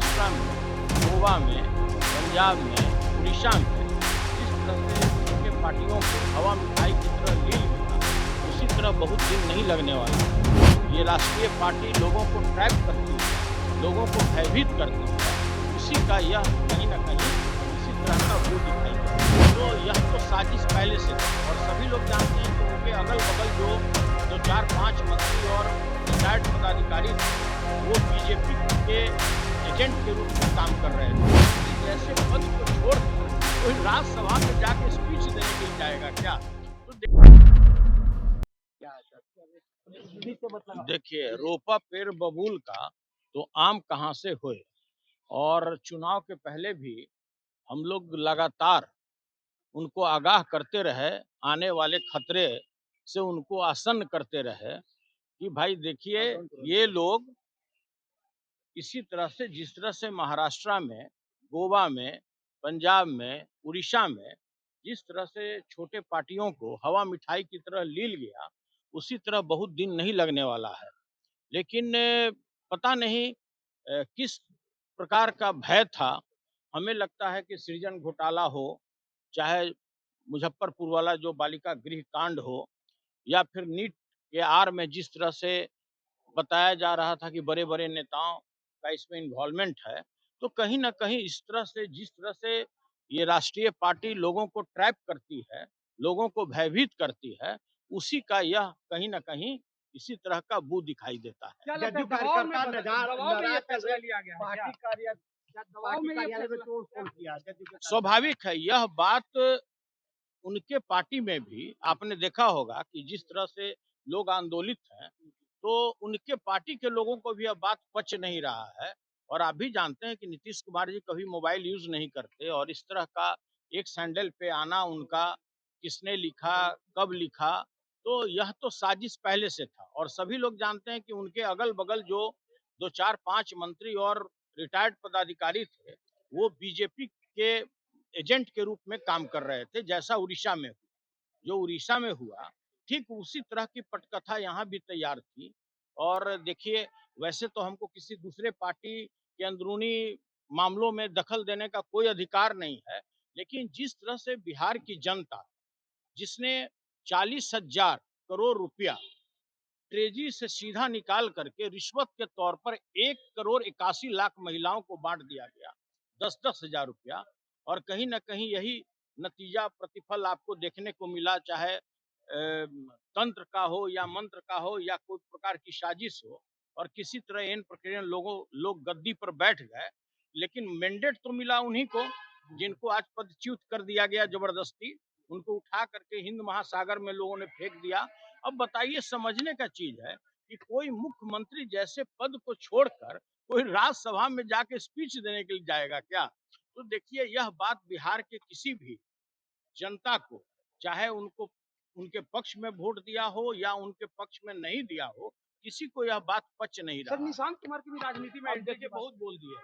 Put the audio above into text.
महाराष्ट्र में, गोवा में, पंजाब में, उड़ीसा में जिस तरह से छोटे पार्टियों को हवा मिठाई की तरह लील गया, उसी तरह बहुत दिन नहीं लगने वाला। ये राष्ट्रीय पार्टी लोगों को ट्रैप करती है, लोगों को भयभीत करती है, उसी का यह कहीं न कहीं इसी तरह का वो दिखाई देता है। तो यह तो साजिश पहले से थी और सभी लोग जानते हैं कि उनके अगल-बगल जो 4-5 मंत्री और रिटायर्ड पदाधिकारी थे, वो बीजेपी के एजेंट के रूप में काम कर रहे थे। जैसे पद को छोड़कर कोई राज्यसभा में जाके स्पीच देने के लिए जाएगा क्या? तो देखिए, रोपा पेड़ बबूल का तो आम कहाँ से होए। और चुनाव के पहले भी हम लोग लगातार उनको आगाह करते रहे, आने वाले खतरे से उनको आसन्न करते रहे कि भाई देखिए, ये लोग इसी तरह से जिस तरह से महाराष्ट्र में, गोवा में, पंजाब में, उड़ीसा में जिस तरह से छोटे पार्टियों को हवा मिठाई की तरह लील गया, उसी तरह बहुत दिन नहीं लगने वाला है। लेकिन पता नहीं किस प्रकार का भय था। हमें लगता है कि सृजन घोटाला हो, चाहे मुजफ्फरपुर वाला जो बालिका गृह कांड हो, या फिर नीट के आड़ में जिस तरह से बताया जा रहा था कि बड़े-बड़े नेताओं का इसमें इन्वॉल्वमेंट है, तो कहीं न कहीं इस तरह से जिस तरह से ये राष्ट्रीय पार्टी लोगों को ट्रैप करती है, लोगों को भयभीत करती है, उसी का यह कहीं न कहीं इसी तरह का बू दिखाई देता है। क्या लगता है दबाव में ये फैसला लिया गया है क्या? दबाव में ये फैसला स्वाभाविक है, यह बात उनके पार्टी में भी आपने देखा होगा कि जिस तरह से लोग आंदोलित हैं, तो उनके पार्टी के लोगों को भी यह बात पच नहीं रहा है। और आप भी जानते हैं कि नीतीश कुमार जी कभी मोबाइल यूज़ नहीं करते और इस तरह का एक सैंडल पे आना उनका, किसने लिखा, कब लिखा, तो यह तो साजिश पहले से था। और सभी लोग जानते हैं कि उनके अगल-बगल जो 2, 4, 5 मंत्री और रिटायर्ड पदाधिकारी थे, वो बीजेपी के एजेंट के रूप में काम कर रहे थे, जैसा उड़ीसा में हुआ। जो उड़ीसा में हुआ, ठीक उसी तरह की पटकथा यहाँ भी तैयार थी। और देखिए, वैसे तो हमको किसी दूसरे पार्टी के अंदरूनी मामलों में दखल देने का कोई अधिकार नहीं है, लेकिन जिस तरह से बिहार की जनता, जिसने 40,000 करोड़ रुपया ट्रेजरी से सीधा निकाल करके रिश्वत के तौर पर 1,81,00,000 महिलाओं को बांट दिया गया, 10-10 हजार रुपया। और कहीं न कहीं यही नतीजा प्रतिफल आपको देखने को मिला, चाहे तंत्र का हो या मंत्र का हो या कोई प्रकार की साजिश हो। और किसी तरह इन प्रक्रिया लोग गद्दी पर बैठ गए, लेकिन मैंडेट तो मिला उन्हीं को जिनको आज पदच्युत कर दिया गया जबरदस्ती। उनको उठा करके हिंद महासागर में लोगों ने फेंक दिया। अब बताइए, समझने का चीज है कि कोई मुख्यमंत्री जैसे पद को छोड़कर कोई राज्यसभा में जाके स्पीच देने के लिए जाएगा क्या? तो देखिए, यह बात बिहार के किसी भी जनता को, चाहे उनको उनके पक्ष में वोट दिया हो या उनके पक्ष में नहीं दिया हो, किसी को यह बात पच नहीं रहा। सर, निशांत कुमार की भी राजनीति में अब देखिए, बहुत बोल दिए।